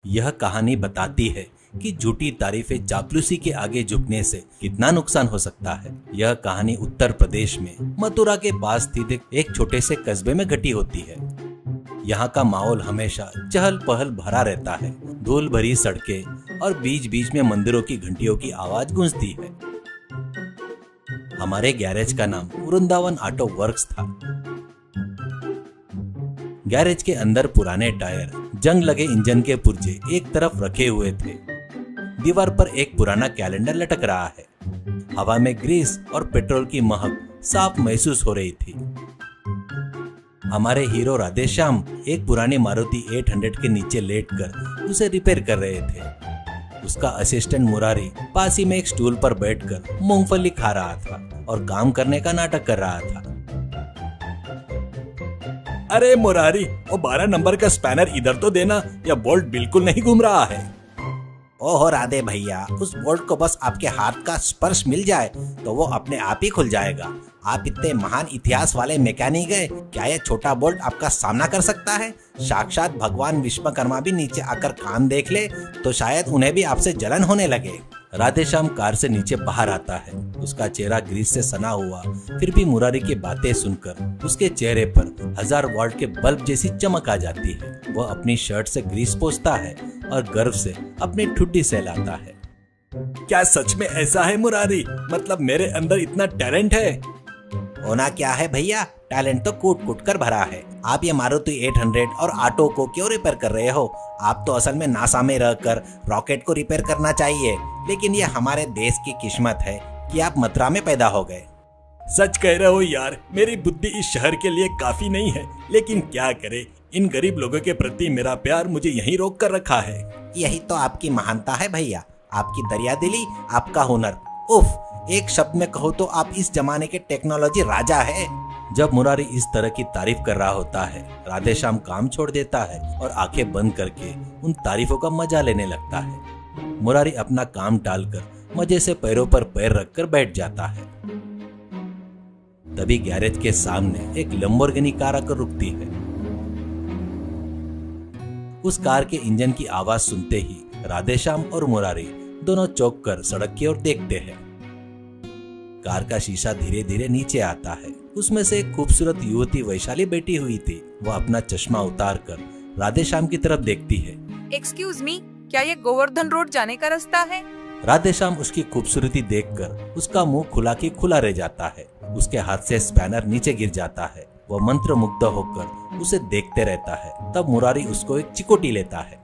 यह कहानी बताती है कि झूठी तारीफें चापलूसी के आगे झुकने से कितना नुकसान हो सकता है। यह कहानी उत्तर प्रदेश में मथुरा के पास स्थित एक छोटे से कस्बे में घटी होती है। यहाँ का माहौल हमेशा चहल पहल भरा रहता है। धूल भरी सड़कें और बीच बीच में मंदिरों की घंटियों की आवाज गूंजती है। हमारे गैरेज का नाम वृंदावन ऑटो वर्क्स था। गैरेज के अंदर पुराने टायर, जंग लगे इंजन के पुर्जे एक तरफ रखे हुए थे। दीवार पर एक पुराना कैलेंडर लटक रहा है। हवा में ग्रीस और पेट्रोल की महक साफ महसूस हो रही थी। हमारे हीरो राधेश्याम एक पुरानी मारुति 800 के नीचे लेटकर उसे रिपेयर कर रहे थे। उसका असिस्टेंट मुरारी पास ही में एक स्टूल पर बैठकर मूंगफली खा रहा था और काम करने का नाटक कर रहा था। अरे मुरारी, वो 12 नंबर का स्पैनर इधर तो देना, या बोल्ट बिल्कुल नहीं घूम रहा है। ओहो राधे भैया, उस बोल्ट को बस आपके हाथ का स्पर्श मिल जाए तो वो अपने आप ही खुल जाएगा। आप इतने महान इतिहास वाले मैकेनिक हैं, क्या यह छोटा बोल्ट आपका सामना कर सकता है? साक्षात भगवान विश्वकर्मा भी नीचे आकर काम देख ले तो शायद उन्हें भी आपसे जलन होने लगे। राधेश्याम कार से नीचे बाहर आता है। उसका चेहरा ग्रीस से सना हुआ, फिर भी मुरारी की बातें सुनकर उसके चेहरे पर 1000 वाट के बल्ब जैसी चमक आ जाती है। वह अपनी शर्ट से ग्रीस पोंछता है और गर्व से अपनी ठुड्डी सहलाता है। क्या सच में ऐसा है मुरारी? मतलब मेरे अंदर इतना टैलेंट है? होना क्या है भैया, टैलेंट तो कूट कूट कर भरा है। आप ये मारुति 800 और ऑटो को क्यों रिपेयर कर रहे हो? आप तो असल में नासा में रहकर रॉकेट को रिपेयर करना चाहिए। लेकिन ये हमारे देश की किस्मत है कि आप मथुरा में पैदा हो गए। सच कह रहे हो यार, मेरी बुद्धि इस शहर के लिए काफी नहीं है, लेकिन क्या करे, इन गरीब लोगों के प्रति मेरा प्यार मुझे यहीं रोक कर रखा है। यही तो आपकी महानता है भैया, आपकी दरियादिली, आपका हुनर। उफ, एक शब्द में कहो तो आप इस जमाने के टेक्नोलॉजी राजा है। जब मुरारी इस तरह की तारीफ कर रहा होता है, राधेश्याम काम छोड़ देता है और आंखें बंद करके उन तारीफों का मजा लेने लगता है। मुरारी अपना काम टालकर मजे से पैरों पर पैर रखकर बैठ जाता है। तभी गैरेज के सामने एक लंबोर्गिनी कार आकर रुकती है। उस कार के इंजन की आवाज सुनते ही राधेश्याम और मुरारी दोनों चौंक कर सड़क की ओर देखते हैं। कार का शीशा धीरे धीरे नीचे आता है। उसमें से एक खूबसूरत युवती वैशाली बैठी हुई थी। वह अपना चश्मा उतार कर राधेश्याम की तरफ देखती है। एक्सक्यूज मी, क्या ये गोवर्धन रोड जाने का रास्ता है? राधेश्याम उसकी खूबसूरती देखकर उसका मुंह खुला की खुला रह जाता है। उसके हाथ से स्पैनर नीचे गिर जाता है। वह मंत्रमुग्ध होकर उसे देखते रहता है। तब मुरारी उसको एक चिकोटी लेता है।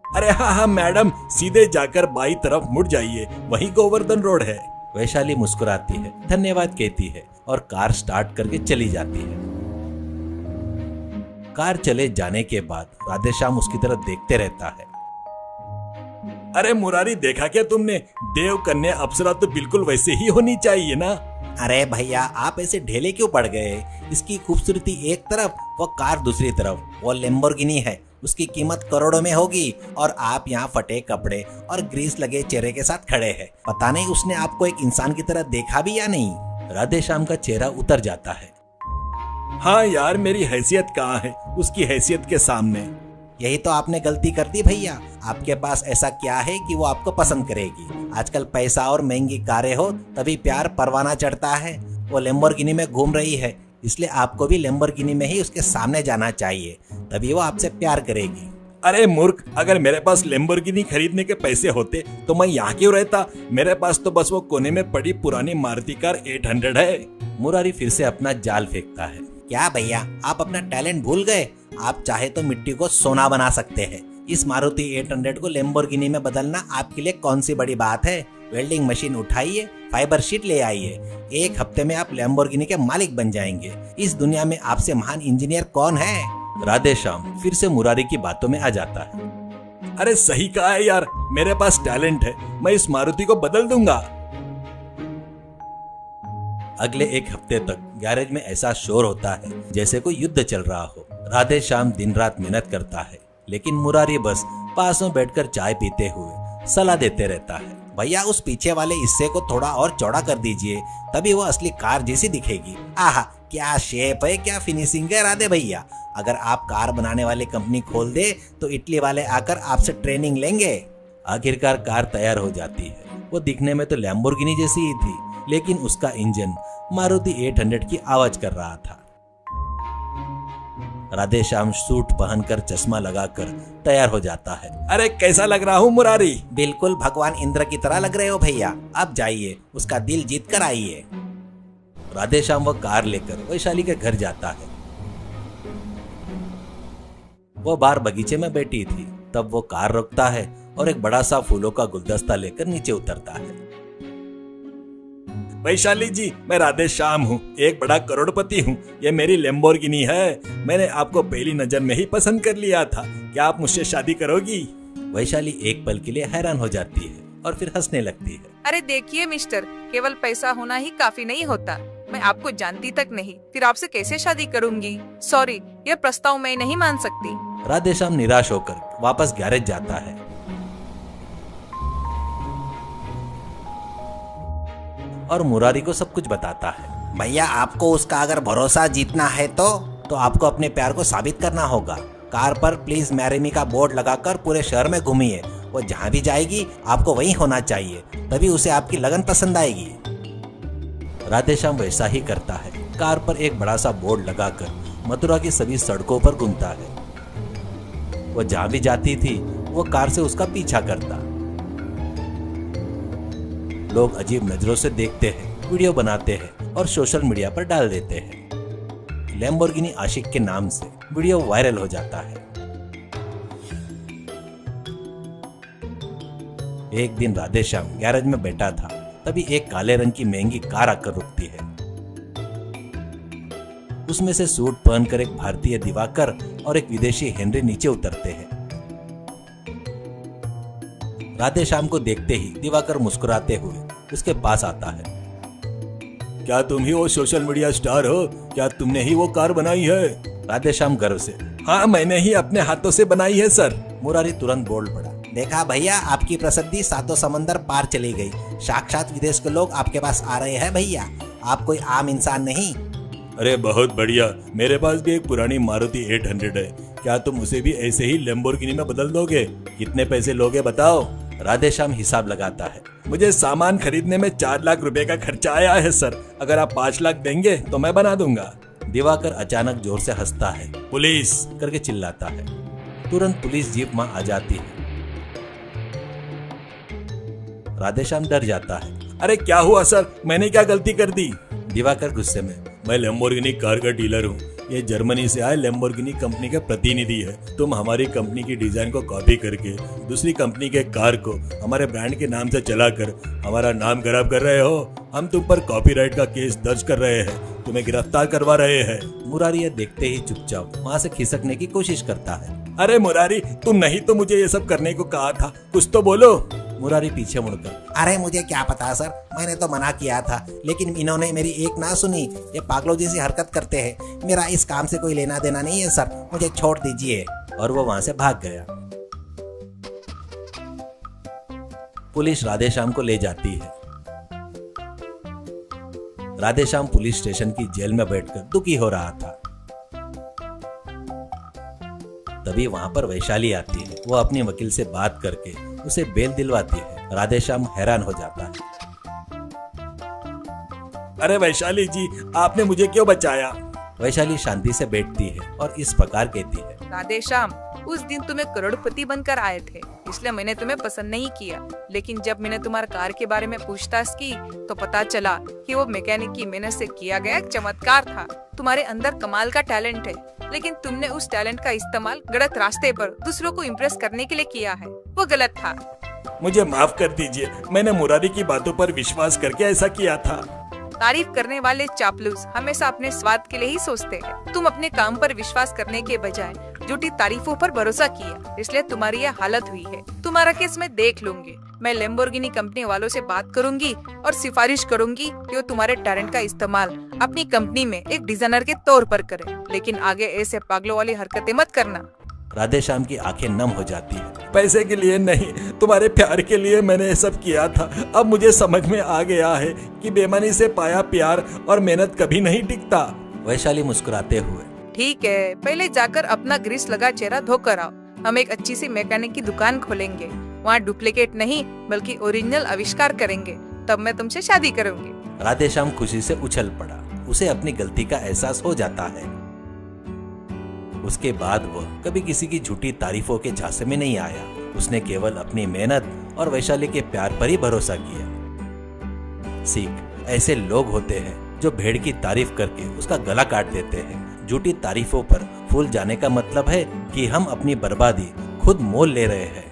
अरे हाँ मैडम, सीधे जाकर बाई तरफ मुड़ जाइए, वही गोवर्धन रोड है। वैशाली मुस्कुराती है, धन्यवाद कहती है और कार स्टार्ट करके चली जाती है। कार चले जाने के बाद राधेश्याम उसकी तरफ देखते रहता है। अरे मुरारी, देखा क्या तुमने? देव कन्या अप्सरा तो बिल्कुल वैसे ही होनी चाहिए ना। अरे भैया, आप ऐसे ढेले क्यों पड़ गए? इसकी खूबसूरती एक तरफ, वो कार दूसरी तरफ। वो लैम्बोर्गिनी है, उसकी कीमत करोड़ों में होगी और आप यहाँ फटे कपड़े और ग्रीस लगे चेहरे के साथ खड़े हैं। पता नहीं उसने आपको एक इंसान की तरह देखा भी या नहीं। राधेश्याम का चेहरा उतर जाता है। हाँ यार, मेरी हैसियत कहाँ है उसकी हैसियत के सामने? यही तो आपने गलती कर दी भैया। आपके पास ऐसा क्या है कि वो आपको पसंद करेगी? आजकल पैसा और महंगी कारें हो तभी प्यार परवाना चढ़ता है। वो लैम्बोर्गिनी में घूम रही है, इसलिए आपको भी लैम्बोर्गिनी में ही उसके सामने जाना चाहिए, तभी वो आपसे प्यार करेगी। अरे मूर्ख, अगर मेरे पास लैम्बोर्गिनी खरीदने के पैसे होते तो मैं यहाँ क्यों रहता? मेरे पास तो बस वो कोने में पड़ी पुरानी मारुति कार 800 है। मुरारी फिर से अपना जाल फेंकता है। क्या भैया, आप अपना टैलेंट भूल गए? आप चाहे तो मिट्टी को सोना बना सकते हैं। इस मारुति 800 को लैम्बोर्गिनी में बदलना आपके लिए कौन सी बड़ी बात है? वेल्डिंग मशीन उठाइए, फाइबर शीट ले आइए, 1 हफ्ते में आप लैम्बोर्गिनी के मालिक बन जाएंगे। इस दुनिया में आपसे महान इंजीनियर कौन है? राधेश्याम फिर से मुरारी की बातों में आ जाता है। अरे सही कहा है यार, मेरे पास टैलेंट है, मैं इस मारुति को बदल दूंगा। अगले 1 हफ्ते तक गैरेज में ऐसा शोर होता है जैसे कोई युद्ध चल रहा हो। राधेश्याम दिन रात मेहनत करता है, लेकिन मुरारी बस पास में बैठकर चाय पीते हुए सलाह देते रहता है। भैया, उस पीछे वाले हिस्से को थोड़ा और चौड़ा कर दीजिए, तभी वो असली कार जैसी दिखेगी। आहा, क्या शेप है, क्या फिनिशिंग है राधे भैया। अगर आप कार बनाने वाली कंपनी खोल दे तो इटली वाले आकर आपसे ट्रेनिंग लेंगे। आखिरकार कार तैयार हो जाती है। वो दिखने में तो लैम्बोर्गिनी जैसी ही थी, लेकिन उसका इंजन मारुति 800 की आवाज कर रहा था। राधेश्याम सूट पहनकर चश्मा लगाकर तैयार हो जाता है। अरे कैसा लग रहा हूँ मुरारी? बिल्कुल भगवान इंद्र की तरह लग रहे हो भैया। अब जाइए, उसका दिल जीत कर आइए। राधेश्याम वो कार लेकर वैशाली के घर जाता है। वो बाहर बगीचे में बैठी थी। तब वो कार रोकता है और एक बड़ा सा फूलों का गुलदस्ता लेकर नीचे उतरता है। वैशाली जी, मैं राधेश्याम हूँ, एक बड़ा करोड़पति हूँ। ये मेरी लैम्बोर्गिनी है। मैंने आपको पहली नजर में ही पसंद कर लिया था। क्या आप मुझसे शादी करोगी? वैशाली एक पल के लिए हैरान हो जाती है और फिर हंसने लगती है। अरे देखिए मिस्टर, केवल पैसा होना ही काफी नहीं होता। मैं आपको जानती तक नहीं, फिर आपसे कैसे शादी करूंगी? सॉरी, यह प्रस्ताव मैं नहीं मान सकती। राधेश्याम निराश होकर वापस गैरेज जाता है। और मुरारी को सब कुछ बताता है। भैया, आपको उसका अगर भरोसा जीतना है तो आपको अपने प्यार को साबित करना होगा। कार पर प्लीज मैरी मी का बोर्ड लगाकर पूरे शहर में घूमिए। वो जहाँ भी जाएगी आपको वहीं होना चाहिए, तभी उसे आपकी लगन पसंद आएगी। राधेश्याम वैसा ही करता है। कार पर एक बड़ा सा बोर्ड लगाकर मथुरा की सभी सड़कों पर घूमता है। वो जहाँ भी जाती थी वो कार से उसका पीछा करता। लोग अजीब नजरों से देखते हैं, वीडियो बनाते हैं और सोशल मीडिया पर डाल देते हैं। लैम्बोर्गिनी आशिक के नाम से वीडियो वायरल हो जाता है। एक दिन राधेश्याम गैरेज में बैठा था, तभी एक काले रंग की महंगी कार आकर रुकती है। उसमें से सूट पहनकर एक भारतीय दिवाकर और एक विदेशी हेनरी नीचे उतरते हैं। राधेश्याम को देखते ही दिवाकर मुस्कुराते हुए उसके पास आता है। क्या तुम ही वो सोशल मीडिया स्टार हो? क्या तुमने ही वो कार बनाई है? राधेश्याम गर्व से, हाँ, मैंने ही अपने हाथों से बनाई है सर। मुरारी तुरंत बोल पड़ा। देखा भैया, आपकी प्रसिद्धि सातों समंदर पार चली गई। साक्षात विदेश के लोग आपके पास आ रहे हैं भैया। आप कोई आम इंसान नहीं। अरे बहुत बढ़िया। मेरे पास भी एक पुरानी मारुति 800 है। क्या तुम उसे भी ऐसे ही लैम्बोर्गिनी में बदल दोगे? कितने पैसे लोगे बताओ? राधेश्याम हिसाब लगाता है। मुझे सामान खरीदने में 4 लाख रुपए का खर्चा आया है सर। अगर आप 5 लाख देंगे तो मैं बना दूंगा। दिवाकर अचानक जोर से हंसता है, पुलिस करके चिल्लाता है। तुरंत पुलिस जीप वहां आ जाती है। राधेश्याम डर जाता है। अरे क्या हुआ सर? मैंने क्या गलती कर दी? दिवाकर गुस्से में, मैं लैम्बोर्गिनी कार का डीलर हूँ। ये जर्मनी से आए लैम्बोर्गिनी कंपनी के प्रतिनिधि है। तुम हमारी कंपनी की डिजाइन को कॉपी करके दूसरी कंपनी के कार को हमारे ब्रांड के नाम से चलाकर हमारा नाम खराब कर रहे हो। हम तुम पर कॉपीराइट का केस दर्ज कर रहे हैं, तुम्हें गिरफ्तार करवा रहे हैं। मुरारी ये देखते ही चुपचाप वहाँ से खिसकने की कोशिश करता है। अरे मुरारी, तुम नहीं तो मुझे ये सब करने को कहा था, कुछ तो बोलो। मुरारी पीछे मुड़कर, अरे मुझे क्या पता सर, मैंने तो मना किया था, लेकिन इन्होंने मेरी एक ना सुनी। ये पागलों जैसी हरकत करते हैं। मेरा इस काम से कोई लेना देना नहीं है सर, मुझे छोड़ दीजिए। और वो वहां से भाग गया। पुलिस राधेश्याम को ले जाती है। राधेश्याम पुलिस स्टेशन की जेल में बैठकर दुखी हो रहा था। तभी वहां पर वैशाली आती है। वो अपने वकील से बात करके उसे बेल दिलवाती है। राधेश्याम हैरान हो जाता है। अरे वैशाली जी, आपने मुझे क्यों बचाया? वैशाली शांति से बैठती है और इस प्रकार कहती है। राधेश्याम, उस दिन तुम्हें करोड़पति बनकर आए थे, इसलिए मैंने तुम्हें पसंद नहीं किया। लेकिन जब मैंने तुम्हारे कार के बारे में पूछताछ की तो पता चला कि वो मैकेनिक की मेहनत से किया गया एक चमत्कार था। तुम्हारे अंदर कमाल का टैलेंट है, लेकिन तुमने उस टैलेंट का इस्तेमाल गलत रास्ते पर दूसरों को इम्प्रेस करने के लिए किया है। वो गलत था। मुझे माफ कर दीजिए, मैंने मुरारी की बातों पर विश्वास करके ऐसा किया था। तारीफ करने वाले चापलूस हमेशा अपने स्वाद के लिए ही सोचते हैं। तुम अपने काम पर विश्वास करने के बजाय झूठी तारीफों पर भरोसा किया, इसलिए तुम्हारी यह हालत हुई है। तुम्हारा केस मैं देख लूंगी। मैं लैम्बोर्गिनी कंपनी वालों से बात करूंगी और सिफारिश करूंगी कि वो तुम्हारे टैलेंट का इस्तेमाल अपनी कंपनी में एक डिजाइनर के तौर पर करें। लेकिन आगे ऐसे पागलों वाली हरकतें मत करना। राधेश्याम की आंखें नम हो जाती है। पैसे के लिए नहीं, तुम्हारे प्यार के लिए मैंने ये सब किया था। अब मुझे समझ में आ गया है कि बेईमानी से पाया प्यार और मेहनत कभी नहीं टिकता। वैशाली मुस्कुराते हुए, ठीक है, पहले जाकर अपना ग्रीस लगा चेहरा धोकर आओ। हम एक अच्छी सी मैकेनिक की दुकान खोलेंगे, वहाँ डुप्लीकेट नहीं बल्कि ओरिजिनल आविष्कार करेंगे, तब मैं तुमसे शादी करूंगी। राधेश्याम खुशी से उछल पड़ा। उसे अपनी गलती का एहसास हो जाता है। उसके बाद वह कभी किसी की झूठी तारीफों के झांसे में नहीं आया। उसने केवल अपनी मेहनत और वैशाली के प्यार पर ही भरोसा किया। सीख, ऐसे लोग होते हैं जो भेड़ की तारीफ करके उसका गला काट देते हैं। झूठी तारीफों पर फूल जाने का मतलब है कि हम अपनी बर्बादी खुद मोल ले रहे हैं।